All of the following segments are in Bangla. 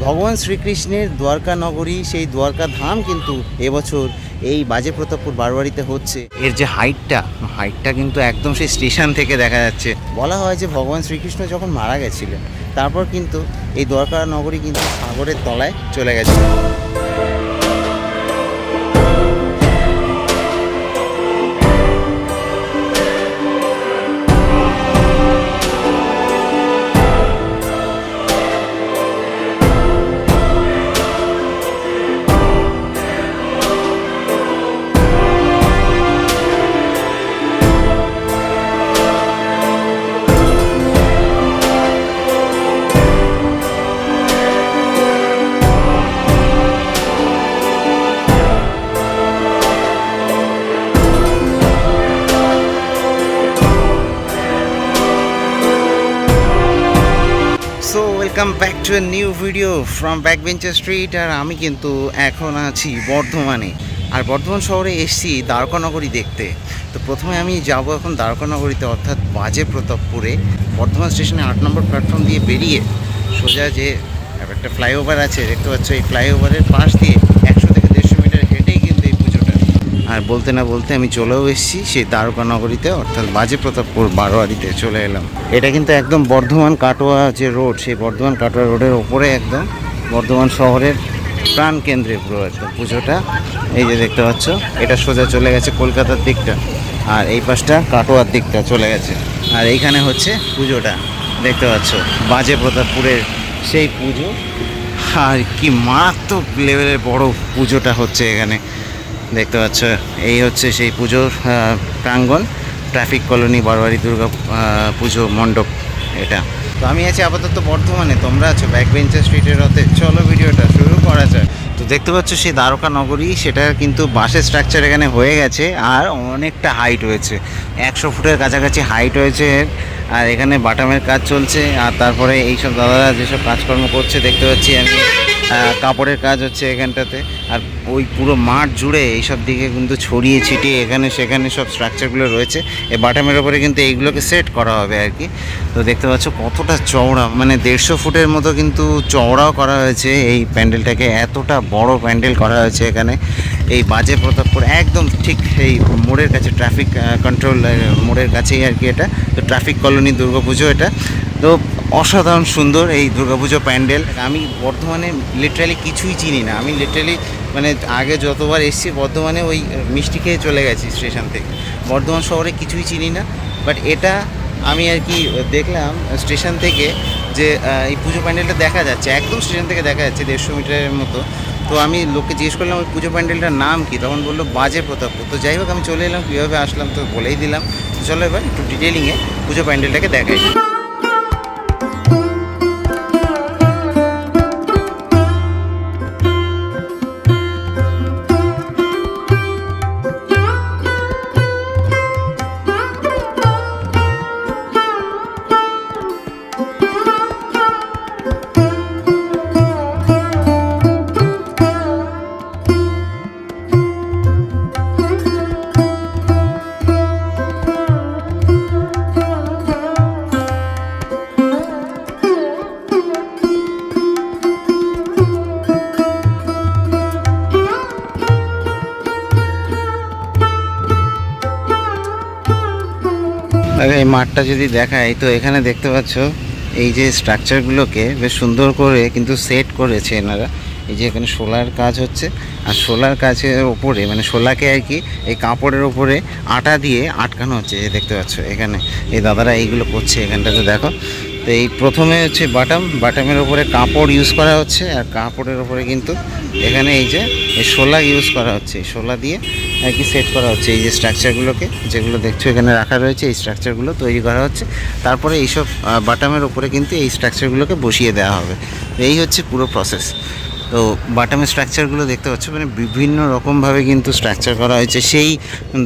ভগবান শ্রীকৃষ্ণের দ্বারকা নগরী, সেই দ্বারকা ধাম কিন্তু এবছর এই বাজে প্রতাপপুর বারোয়ারিতে হচ্ছে। এর যে হাইটটা কিন্তু একদম সেই স্টেশন থেকে দেখা যাচ্ছে। বলা হয় যে ভগবান শ্রীকৃষ্ণ যখন মারা গেছিলেন তারপর কিন্তু এই দ্বারকা নগরী কিন্তু সাগরের তলায় চলে গেছিল। Welcome back to a new video from Backbencher Street. আর আমি কিন্তু এখন আছি বর্ধমানে, আর বর্ধমান শহরে এসেছি দ্বারকা নগরী দেখতে। তো প্রথমে আমি যাব এখন দ্বারকা নগরীতে, অর্থাৎ বাজে প্রতাপপুরে। বর্ধমান স্টেশনে 8 নম্বর প্ল্যাটফর্ম দিয়ে বেরিয়ে সোজা যে একটা ফ্লাইওভার আছে দেখতে পাচ্ছ, এই ফ্লাইওভারের পাশ দিয়ে 100 থেকে 150 মিটার হেঁটেই কিন্তু এই পুজোটা। আর বলতে না বলতে আমি চলেও এসেছি সেই দ্বারকা নগরীতে, অর্থাৎ বাজে প্রতাপপুর বারোয়ারিতে চলে এলাম। এটা কিন্তু একদম বর্ধমান কাটোয়া যে রোড, সেই বর্ধমান কাটোয়া রোডের ওপরে একদম বর্ধমান শহরের প্রাণ কেন্দ্রে পুরো একদম পুজোটা। এই যে দেখতে পাচ্ছ, এটা সোজা চলে গেছে কলকাতার দিকটা, আর এই পাশটা কাটোয়ার দিকটা চলে গেছে। আর এইখানে হচ্ছে পুজোটা দেখতে পাচ্ছ, বাজে প্রতাপপুরের সেই পুজো। আর কি মারাত্মক লেভেলের বড় পুজোটা হচ্ছে এখানে দেখতে পাচ্ছ। এই হচ্ছে সেই পুজোর প্রাঙ্গণ, ট্রাফিক কলোনি বারোয়ারি দুর্গা পুজো মণ্ডপ এটা। তো আমি আছি আপাতত বর্ধমানে, তোমরা আছো ব্যাকবেঞ্চার স্ট্রিটের রথে। চলো ভিডিওটা শুরু করা যায়। তো দেখতে পাচ্ছ সেই দ্বারকা নগরী, সেটা কিন্তু বাসের স্ট্রাকচার এখানে হয়ে গেছে, আর অনেকটা হাইট হয়েছে, 100 ফুটের কাছাকাছি হাইট হয়েছে। আর এখানে বাটামের কাজ চলছে, আর তারপরে এইসব দাদারা যেসব কাজকর্ম করছে দেখতে পাচ্ছি আমি, কাপড়ের কাজ হচ্ছে এখানটাতে। আর ওই পুরো মাঠ জুড়ে এইসব দিকে কিন্তু ছড়িয়ে ছিটিয়ে এখানে সেখানে সব স্ট্রাকচারগুলো রয়েছে। এই বাটামের ওপরে কিন্তু এইগুলোকে সেট করা হবে আর কি। তো দেখতে পাচ্ছ কতটা চওড়া, মানে 150 ফুটের মতো কিন্তু চওড়াও করা হয়েছে এই প্যান্ডেলটাকে। এতটা বড় প্যান্ডেল করা হয়েছে এখানে এই বাজে প্রতাপপুর, একদম ঠিক এই মোড়ের কাছে, ট্রাফিক কন্ট্রোল মোড়ের কাছেই আর কি এটা। তো ট্রাফিক কলোনি দুর্গাপুজো এটা। তো অসাধারণ সুন্দর এই দুর্গাপুজো প্যান্ডেল। আমি বর্ধমানে লিটারালি কিছুই চিনি না, আমি লিটারালি মানে আগে যতবার এসেছি বর্ধমানে ওই মিষ্টি খেয়ে চলে গেছি স্টেশন থেকে, বর্ধমান শহরে কিছুই চিনি না। বাট এটা আমি আর কি দেখলাম স্টেশন থেকে যে এই পুজো প্যান্ডেলটা দেখা যাচ্ছে, একদম স্টেশন থেকে দেখা যাচ্ছে 150 মিটারের মতো। তো আমি লোককে জিজ্ঞেস করলাম ওই পুজো প্যান্ডেলটার নাম কি, তখন বললো বাজে প্রতাপপুর। তো যাই হোক আমি চলে এলাম, কীভাবে আসলাম তো বলেই দিলাম। চলো এবার একটু ডিটেলিংয়ে পুজো প্যান্ডেলটাকে দেখাই। এই মাঠটা যদি দেখাই, তো এখানে দেখতে পাচ্ছ এই যে স্ট্রাকচারগুলোকে বেশ সুন্দর করে কিন্তু সেট করেছে এনারা। এই যে এখানে শোলার কাজ হচ্ছে, আর শোলার কাজের ওপরে মানে শোলাকে আর কি এই কাপড়ের ওপরে আটা দিয়ে আটকানো হচ্ছে। এই দেখতে পাচ্ছ এখানে এই দাদারা এইগুলো করছে এখানটাতে দেখো। তো এই প্রথমে হচ্ছে বাটামের ওপরে কাপড় ইউজ করা হচ্ছে, আর কাপড়ের ওপরে কিন্তু এখানে এই যে এই শোলা ইউজ করা হচ্ছে, এই শোলা দিয়ে আর কি সেট করা হচ্ছে এই যে স্ট্রাকচারগুলোকে, যেগুলো দেখছো এখানে রাখা রয়েছে, এই স্ট্রাকচারগুলো তৈরি করা হচ্ছে। তারপরে এইসব বাটামের ওপরে কিন্তু এই স্ট্রাকচারগুলোকে বসিয়ে দেওয়া হবে। এই হচ্ছে পুরো প্রসেস। তো বাটামের স্ট্রাকচারগুলো দেখতে পাচ্ছ, মানে বিভিন্ন রকমভাবে কিন্তু স্ট্রাকচার করা হয়েছে সেই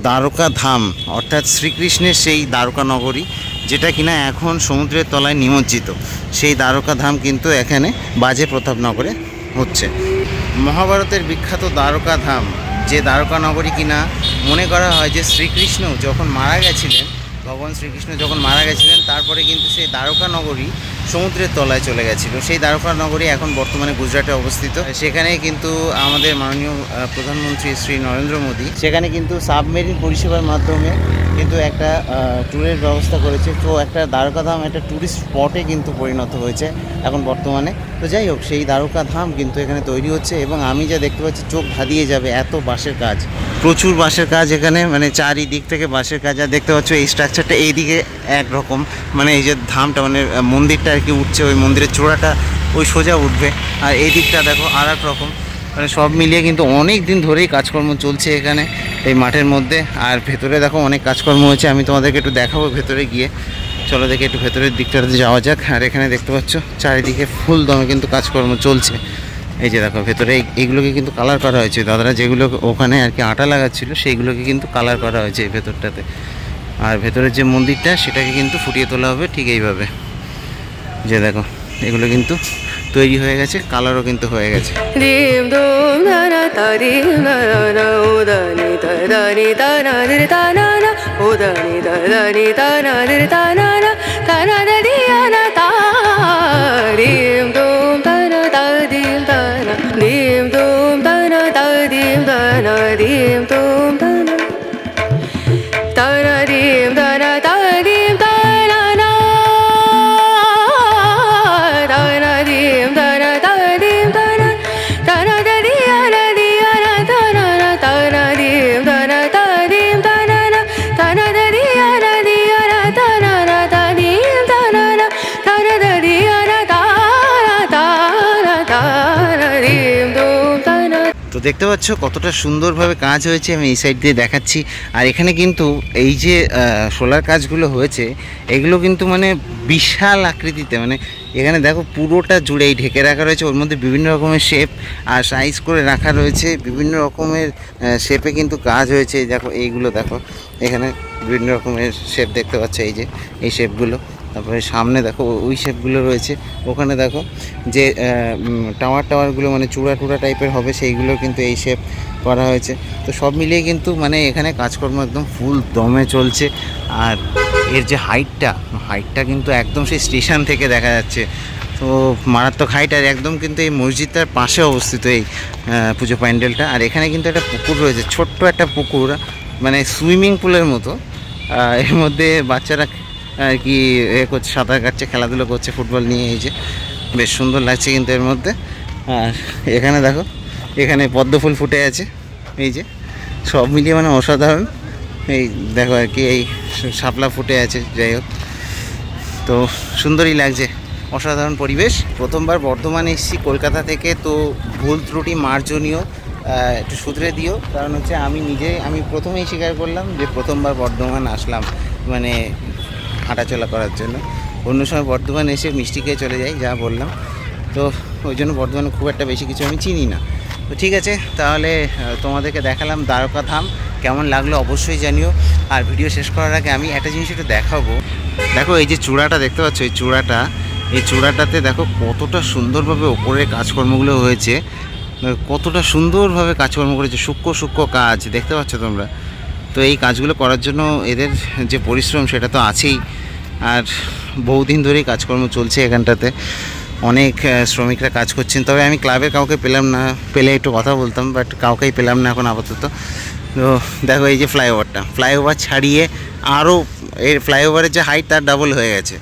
দ্বারকা ধাম, অর্থাৎ শ্রীকৃষ্ণের সেই দ্বারকা নগরী, যেটা কিনা এখন সমুদ্রের তলায় নিমজ্জিত। সেই দ্বারকা ধাম কিন্তু এখানে বাজে প্রতাপনগরে হচ্ছে। মহাভারতের বিখ্যাত দ্বারকা ধাম, যে দ্বারকা নগরী কিনা মনে করা হয় যে শ্রীকৃষ্ণ যখন মারা গেছিলেন ভগবান শ্রীকৃষ্ণ যখন মারা গেছিলেন তারপরে কিন্তু সেই দ্বারকা নগরী সমুদ্রের তলায় চলে গেছিলো। সেই দ্বারকা নগরী এখন বর্তমানে গুজরাটে অবস্থিত। সেখানে কিন্তু আমাদের মাননীয় প্রধানমন্ত্রী শ্রী নরেন্দ্র মোদী সেখানে কিন্তু সাবমেরিন পরিষেবার মাধ্যমে কিন্তু একটা ট্যুরের ব্যবস্থা করেছে। তো একটা দ্বারকা ধাম একটা ট্যুরিস্ট স্পটে কিন্তু পরিণত হয়েছে এখন বর্তমানে। তো যাই হোক, সেই দ্বারকা ধাম কিন্তু এখানে তৈরি হচ্ছে এবং আমি যা দেখতে পাচ্ছি চোখ ধাঁধিয়ে যাবে, এত বাঁশের কাজ, প্রচুর বাঁশের কাজ এখানে, মানে চারিদিক থেকে বাঁশের কাজ। আর দেখতে পাচ্ছ এই স্ট্রাকচারটা এইদিকে একরকম, মানে এই যে ধামটা মানে মন্দিরটা আর কি উঠছে, ওই মন্দিরের চূড়াটা ওই সোজা উঠবে, আর এই দিকটা দেখো আর এক রকম। মানে সব মিলিয়ে কিন্তু অনেক দিন ধরেই কাজকর্ম চলছে এখানে এই মাঠের মধ্যে। আর ভেতরে দেখো অনেক কাজকর্ম হয়েছে, আমি তোমাদেরকে একটু দেখাবো ভেতরে গিয়ে। চলো দেখে একটু ভেতরের দিকটাতে যাওয়া যাক। আর এখানে দেখতে পাচ্ছ চারিদিকে ফুল দমে কিন্তু কাজকর্ম চলছে। এই যে দেখো ভেতরে এইগুলোকে কিন্তু কালার করা হয়েছে, দাদারা যেগুলো ওখানে আর কি আটা লাগাচ্ছিল সেইগুলোকে কিন্তু কালার করা হয়েছে এই ভেতরটাতে। আর ভেতরের যে মন্দিরটা সেটাকে কিন্তু ফুটিয়ে তোলা হবে ঠিক এইভাবে। যে দেখো এগুলো কিন্তু তৈরি হয়ে গেছে, কালারও কিন্তু হয়ে গেছে। তো দেখতে পাচ্ছ কতটা সুন্দরভাবে কাজ হয়েছে, আমি এই সাইড দিয়ে দেখাচ্ছি। আর এখানে কিন্তু এই যে সোলার কাজগুলো হয়েছে এগুলো কিন্তু মানে বিশাল আকৃতিতে, মানে এখানে দেখো পুরোটা জুড়েই ঢেকে রাখা রয়েছে, ওর মধ্যে বিভিন্ন রকমের শেপ আর সাইজ করে রাখা রয়েছে, বিভিন্ন রকমের শেপে কিন্তু কাজ হয়েছে। দেখো এইগুলো দেখো এখানে বিভিন্ন রকমের শেপ দেখতে পাচ্ছ, এই যে এই শেপগুলো। তারপরে সামনে দেখো ওই শেপগুলো রয়েছে, ওখানে দেখো যে টাওয়ারগুলো মানে চূড়া টাইপের হবে সেইগুলো কিন্তু এই শেপ করা হয়েছে। তো সব মিলিয়ে কিন্তু মানে এখানে কাজকর্ম একদম ফুল দমে চলছে। আর এর যে হাইটটা কিন্তু একদম সেই স্টেশন থেকে দেখা যাচ্ছে, তো মারাত্মক হাইট। আর একদম কিন্তু এই মসজিদটার পাশে অবস্থিত এই পুজো প্যান্ডেলটা। আর এখানে কিন্তু একটা পুকুর রয়েছে, ছোট্ট একটা পুকুর, মানে সুইমিং পুলের মতো। এর মধ্যে বাচ্চারা আর কি করছে, সাঁতার কাটছে, খেলাধুলো করছে ফুটবল নিয়ে। এই যে বেশ সুন্দর লাগছে কিন্তু এর মধ্যে। আর এখানে দেখো এখানে পদ্ম ফুল ফুটে আছে, এই যে সব মিলিয়ে মানে অসাধারণ। এই দেখো আর কি এই শাপলা ফুটে আছে, যাই হোক তো সুন্দরই লাগছে, অসাধারণ পরিবেশ। প্রথমবার বর্ধমানে এসেছি কলকাতা থেকে, তো ভুল ত্রুটি মার্জনীয়, একটু শুধরে দিও। কারণ হচ্ছে আমি প্রথমেই স্বীকার করলাম যে প্রথমবার বর্ধমান আসলাম মানে হাঁটাচলা করার জন্য। অন্য সময় বর্ধমানে এসে মিষ্টি খেয়ে চলে যাই, যা বললাম। তো ওই জন্য বর্ধমানে খুব একটা বেশি কিছু আমি চিনি না। তো ঠিক আছে, তাহলে তোমাদেরকে দেখালাম দ্বারকা ধাম, কেমন লাগলো অবশ্যই জানিও। আর ভিডিও শেষ করার আগে আমি একটা জিনিস একটু দেখাবো। দেখো এই যে চূড়াটা দেখতে পাচ্ছ, এই চূড়াটাতে দেখো কতটা সুন্দরভাবে ওপরে কাজকর্মগুলো হয়েছে, কতটা সুন্দরভাবে কাজকর্ম করেছে, সূক্ষ্ম কাজ দেখতে পাচ্ছ তোমরা। তো এই কাজগুলো করার জন্য এদের যে পরিশ্রম সেটা তো আছেই। আর বহুদিন ধরেই কাজকর্ম চলছে এখানটাতে, অনেক শ্রমিকরা কাজ করছেন। তবে আমি ক্লাবের কাউকে পেলাম না, পেলে একটু কথা বলতাম, বাট কাউকেই পেলাম না এখন আপাতত। তো দেখো এই যে ফ্লাইওভার ছাড়িয়ে আরও এই ফ্লাইওভারের যে হাইট তার ডাবল হয়ে গেছে,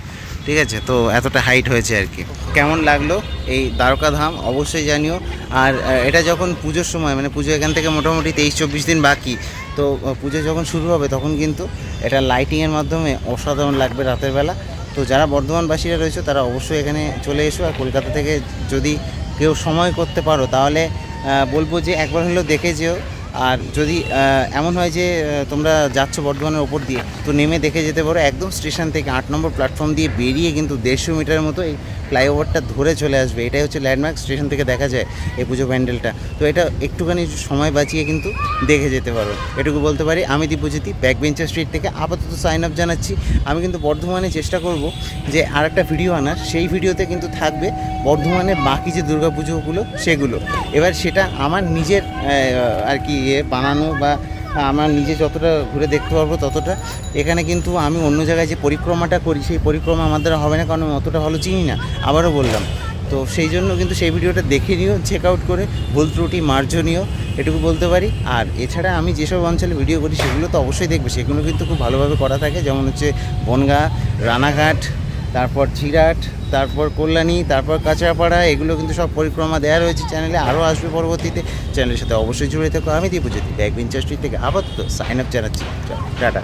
ঠিক আছে। তো এতটা হাইট হয়েছে আর কি। কেমন লাগলো এই দ্বারকা ধাম অবশ্যই জানিও। আর এটা যখন পুজোর সময়, মানে পুজো এখান থেকে মোটামুটি 23-24 দিন বাকি, তো পুজো যখন শুরু হবে তখন কিন্তু এটা লাইটিংয়ের মাধ্যমে অসাধারণ লাগবে রাতের বেলা। তো যারা বর্ধমানবাসীরা রয়েছে তারা অবশ্যই এখানে চলে এসো। আর কলকাতা থেকে যদি কেউ সময় করতে পারো তাহলে বলবো যে একবার হলেও দেখে যেও। আর যদি এমন হয় যে তোমরা যাচ্ছ বর্ধমানের ওপর দিয়ে, তো নেমে দেখে যেতে পারো। একদম স্টেশন থেকে 8 নম্বর প্ল্যাটফর্ম দিয়ে বেরিয়ে কিন্তু 150 মিটারের মতো এই ফ্লাইওভারটা ধরে চলে আসবে। এটাই হচ্ছে ল্যান্ডমার্ক, স্টেশন থেকে দেখা যায় এই পুজো প্যান্ডেলটা। তো এটা একটুখানি সময় বাঁচিয়ে কিন্তু দেখে যেতে পারো, এটুকু বলতে পারি। আমি দিব্যজ্যোতি ব্যাকবেঞ্চার স্ট্রিট থেকে আপাতত সাইন আপ জানাচ্ছি। আমি কিন্তু বর্ধমানে চেষ্টা করব যে আর একটা ভিডিও আনার, সেই ভিডিওতে কিন্তু থাকবে বর্ধমানের বাকি যে দুর্গাপুজোগুলো সেগুলো। এবার সেটা আমার নিজের আর কি বানানো বা আমার নিজে যতটা ঘুরে দেখতে পারবো ততটা। এখানে কিন্তু আমি অন্য জায়গায় যে পরিক্রমাটা করি সেই পরিক্রমা আমার দ্বারা হবে না, কারণ আমি অতটা ভালো চিনি না, আবারও বললাম। তো সেই জন্য কিন্তু সেই ভিডিওটা দেখে নিও, চেক আউট করে, ভুল ত্রুটি মার্জনীয়, এটুকু বলতে পারি। আর এছাড়া আমি যেসব অঞ্চলে ভিডিও করি সেগুলো তো অবশ্যই দেখবে, সেগুলো কিন্তু খুব ভালোভাবে করা থাকে, যেমন হচ্ছে বনগাঁ, রানাঘাট, তারপর জিরাট, তারপর কল্যাণী, তারপর কাঁচরাপাড়া, এগুলো কিন্তু সব পরিক্রমা দেওয়া রয়েছে চ্যানেলে, আরও আসবে পরবর্তীতে। চ্যানেলের সাথে অবশ্যই জুড়ে থাকো। আমি দীপুজ্যোতি ব্যাকবেঞ্চার স্ট্রিট থেকে আপাতত সাইন আপ জানাচ্ছি। টাটা।